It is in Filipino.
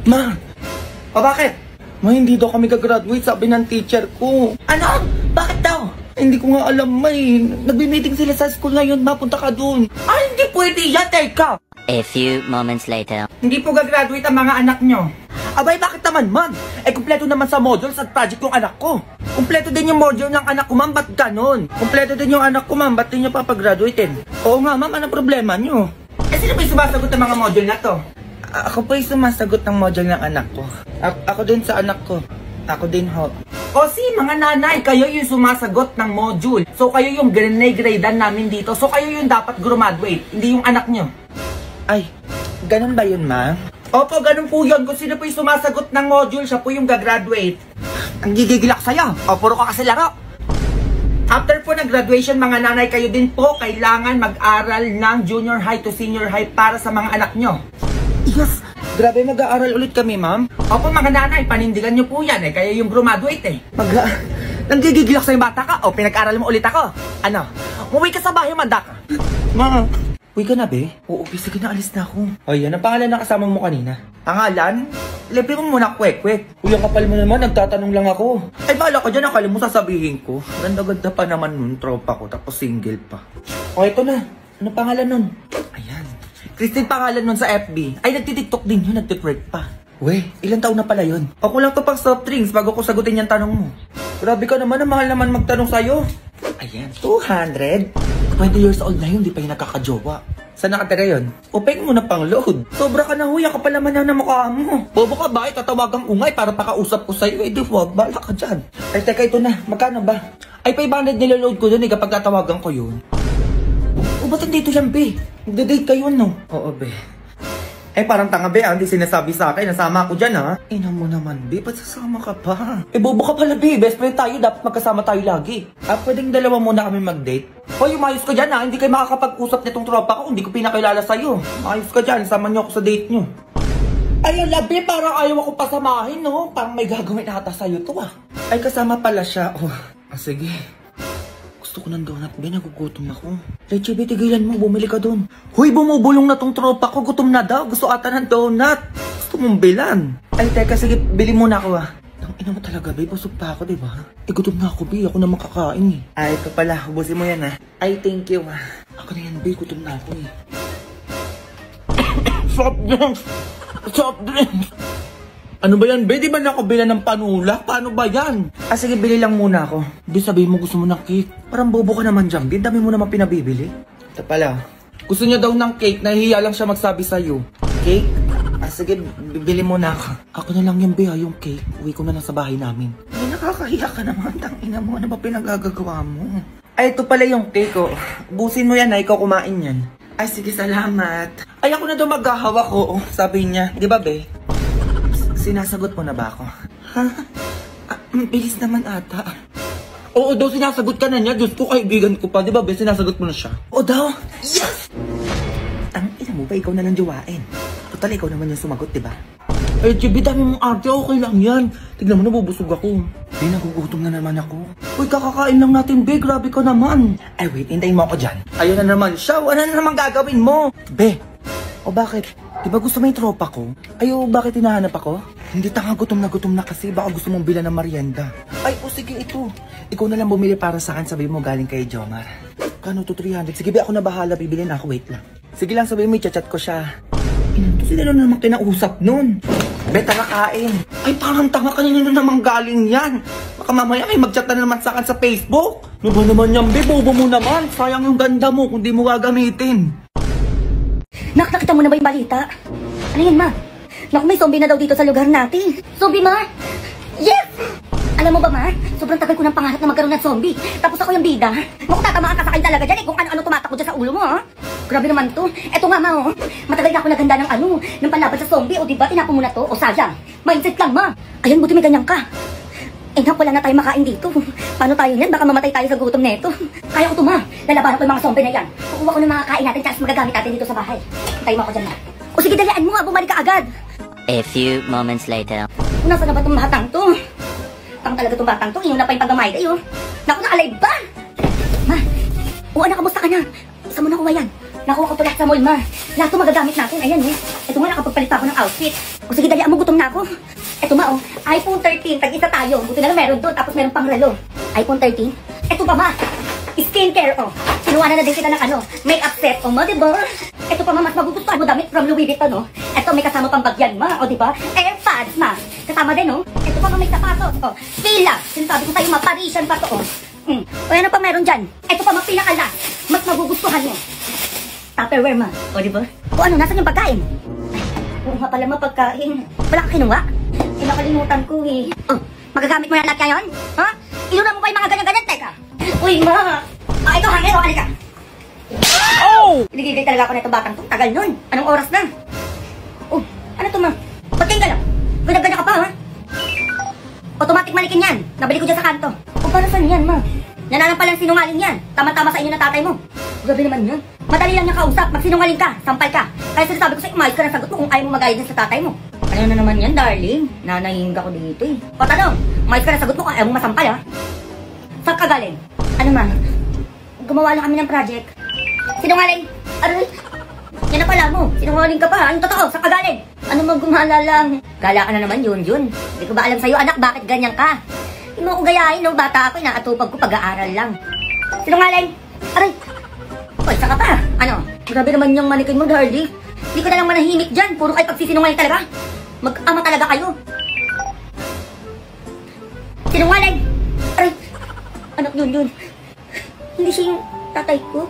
Ma! O bakit? Ma, hindi daw kami gagraduate, sabi ng teacher ko. Ano? Bakit daw? Hindi ko nga alam, ma eh. Nagbi-meeting sila sa school ngayon, ma. Punta ka dun. Ay, hindi pwede yan, teka. A few moments later. Hindi po gagraduate ang mga anak nyo. Abay, bakit naman, ma'am? Eh, kumpleto naman sa modules at project yung anak ko. Kumpleto din yung module ng anak ko, ma'am. Ba't ganon? Kumpleto din yung anak ko, ma'am. Ba't din nyo papagraduatein? Oo nga, ma'am. Anong problema nyo? Eh, sino ba yung sumasagot ng mga module na to? Ako po yung sumasagot ng module ng anak ko. Ako din sa anak ko. Ako din, ho. O si mga nanay, kayo yung sumasagot ng module. So, kayo yung grade-gradean namin dito. So, kayo yung dapat graduate, hindi yung anak nyo. Ay, ganun ba yun, ma? Opo, ganun po yun. Kung sino po yung sumasagot ng module, siya po yung gagraduate. Ang gigigilak sa'yo. O, puro ka kasi laro. After po ng graduation, mga nanay, kayo din po kailangan mag-aral ng junior high to senior high para sa mga anak nyo. Yes! Grabe, mag-aaral ulit kami, ma'am. Opo, mga nanay, panindigan nyo po yan eh. Kaya yung graduate eh. Nanggigigilak sa'yo bata ka? O, pinag-aral mo ulit ako? Ano? Umuwi ka sa bahay, manda ka. Ma, uwi ka na, be? Oo, be, sige na, alis na ako. O, yan ang pangalan na kasama mo kanina. Pangalan? Libre mo muna, kwek-kwek. Uy, ang kapal mo naman, nagtatanong lang ako. Ay, bahala ka dyan, akala mo sasabihin ko. Ganda-ganda pa naman nun, tropa ko, tapos single pa. O, ito na. Ano pangalan nun? Ayan. Christine pangalan nun sa FB. Ay, nagtitiktok din yun, nagtitwerk pa. Weh, ilang taon na pala yun? Ako lang to pang soft drinks bago ko sagutin yung tanong mo. Grabe ka naman, ang mahal naman magtanong sa'yo. Ayan, 200? 20 years old na yun, di pa yung nakakajowa. Saan nakatira yun? Upeng mo na pang load. Sobra ka na, huya ka pala man na mukha mo. Bobo ka ba? Tatawagang ungay para pakausap ko sa'yo. Eh, di wag, bala ka dyan. Ay, teka, ito na. Magkano ba? Ay, 500 niloload ko dun eh kapag tatawagan ko yun. O, ba't dito yan, be? Magda-date kayo, no? Oo, be. Eh, parang tanga, be, hindi sinasabi sa akin. Nasama ako dyan, ha? Ina mo naman, be. Ba't sasama ka pa? Eh, bobo ka pala, be. Best friend tayo. Dapat magkasama tayo lagi. Pwedeng dalawa muna kami mag-date? Hoy, umayos ka dyan, ha? Hindi kayo makakapag-usap nitong tropa ko. Hindi ko pinakilala sa'yo. Umayos ka dyan. Sama niyo ako sa date niyo. Ayun, be. Parang ayaw ako pasamahin, no? Parang may gagawin ata sa'yo to, ah. Ay, kasama pala siya. Oh, sige. Gusto ko ng donut, be. Nagugutom ako. Leche, be, tigilan mo. Bumili ka dun. Huy, bumubulong na tong tropa ko. Gutom na daw. Gusto ata ng donut. Gusto mong bilan. Ay, teka, sige. Bili muna ako, ah. Ina mo talaga, be. Busog pa ako, diba? Eh, gutom na ako, be. Ako na makakain, eh. Ay, ito pala. Ubusin mo yan, ah. Ay, thank you, ah. Ako na yan, be. Gutom na ako, eh. Soft drinks! Soft drinks! Ano ba yan, be? Di ba nakabila ng panula? Paano ba yan? Sige, bili lang muna ako. Be, sabihin mo gusto mo ng cake. Parang bobo ka naman dyan, be. Dami mo naman pinabibili. Ito pala. Gusto niya daw ng cake. Nahihiya lang siya magsabi sa'yo. Cake? Sige, bibili muna ako. Ako na lang yung be, yung cake. Uwi ko na lang sa bahay namin. Ay, nakakahiya ka naman. Tangina mo, ano ba pinagagagawa mo? Ay, ito pala yung cake, oh. Busin mo yan, ikaw kumain yan. Ay, sige, salamat. Ay, ako na daw maghahawak ko, oh. Sabi niya. Di ba, be? Sinasagot mo na ba ako? Ha? Bilis naman ata. Oo daw, sinasagot ka na niya. Diyos ko, kaibigan ko pa. Di ba, be? Sinasagot mo na siya. Oo daw. Yes! Ina mo ba, ikaw na lang jowain. Total, ikaw naman yung sumagot, di ba? Eh, Chibi, dami mong arte. Okay lang yan. Tignan mo, nabubusog ako. Be, nagugutom na naman ako. Uy, kakakain lang natin, be. Grabe ka naman. Ay, wait. Hintayin mo ako dyan. Ayun na naman siya. Ano na naman gagawin mo? Be. O bakit? Diba gusto mo yung tropa ko? Ayo, bakit hinahanap ako? Hindi, tanga, gutom na kasi. Baka gusto mong bilan ng merienda. Ay, sige, ito. Ikaw na lang bumili para sa akin. Sabi mo galing kay Jomar. Kano to, 300? Sige, be, ako na bahala. Bibili na ako. Wait lang. Sige lang, sabi mo, i-chat ko siya. Sino na naman kinausap nun? Be, tara kain. Ay, parang tanga, kanina na naman galing yan. Baka mamaya ay mag-chat na naman sa akin sa Facebook. Ano ba naman yan, be? Bobo mo naman. Sayang yung ganda mo kung di mo gagamitin. Nakita mo na ba yung balita? Ano yan, ma? Naku, may zombie na daw dito sa lugar natin. Zombie, ma? Yes! Alam mo ba, ma? Sobrang tagal ko ng pangarap na magkaroon ng zombie. Tapos ako yung bida. Naku, tatamaan ka sa akin talaga dyan eh. Kung ano-ano tumatakbo dyan sa ulo mo, ha? Grabe naman to. Eto nga, ma, oh. Matagal na ako naganda ng panlaban sa zombie. O diba, tinapo mo na to? O sayang. Mindset lang, ma. Ayan, buti may ganyan ka. Eh, wala na tayo makain dito. Paano tayo yan? Baka mamatay tayo sa gutom neto. Kaya ko to, ma. Lalabanan ko yung mga zombie na yan. Kukuha ko ng mga kain natin, tapos magagamit natin dito sa bahay. Hintayin mo ako dyan, ma. O sige, dalian mo nga. Bumalik ka agad. A few moments later. Nasaan na ba itong batang to? Tang talaga itong batang to. Iyon na pa yung pagmamay kayo. Naku, na-alive ba? Ma, o anak, kamusta ka na? Saan mo nakuha yan? Nakuha ko to lahat sa mall, ma. Lahat to magagamit natin. Ayan, eh. Ito nga, nakapagpalit pa ako ng outfit. O sige, dali mo, gutom na ako. Eto ma, oh, iPhone 13, tag-isa tayo. Buti na lang meron doon, tapos meron pang relo. iPhone 13? Eto ba ma? Skincare, oh. Sinuha na din kita ng ano, makeup set, oh, ma, diba? Eto pa ma, mas magugustuhan mo damit from Louis Vuitton, oh. Eto, may kasama pang bagyan, ma, oh, diba? AirPods, ma. Kasama din, oh. Eto pa ma, may sapatos, oh. Fila. Sinasabi ko sa'yo, ma, Parisian pa to, oh. O ano pa meron dyan? Eto pa, ma, pinakalas. Mas magugustuhan mo. Tupperware, ma. O, diba? O ano, nasan yung pagkain? Oo nga pala, ma, pagkain. Wala ka kinuha? Nakalimutan ko, eh. Oh, magagamit mo na lahat ngayon? Ha? Inunan mo pa yung mga ganyan-ganyan, teka. Uy, ma. Ah, ito, hangero, alika. Oh! Ligigay talaga ako na ito batang to. Tagal nun. Anong oras na? Oh, ano to, ma? Pagking ka lang. Ganyan-ganyan ka pa, ha? Automatic manikin yan. Nabili ko dyan sa kanto. O, para saan yan, ma? Nananampalang sinungaling yan. Tama-tama sa inyo na tatay mo. Grabe naman yan. Madali lang niya kausap. Magsinungaling ka. Sampal ka. Kaya sinasabi ko sa'yo, umayos ka ng sagot mo kung ayaw mo mag-ayos sa tatay mo. Ano na naman yan, darling? Nanahingga ko dito, eh. O, tanong. Umayos ka ng sagot mo kung ayaw mo masampal, ha? Saan ka galing? Ano, ma? Gumawa lang kami ng project. Sinungaling! Aroy! Yan na pala mo. Sinungaling ka pa. Anong totoo? Saan ka galing? Ano magumala lang? Gala ka na naman, Yun. Hindi ko ba alam sa'yo, anak, bakit ganyan ka? Hindi mo ko gayahin, no? Bata ako, inaatupag ko pag-aaral lang. Sinungaling! Aray! Hoy, saan ka pa? Ano? Grabe naman yung manikin mo, darling. Hindi ko na lang manahimik dyan. Puro kayo pagsisinungaling talaga. Mag-ama talaga kayo. Sinungaling! Aray! Anak, Yun. Hindi siya yung tatay ko.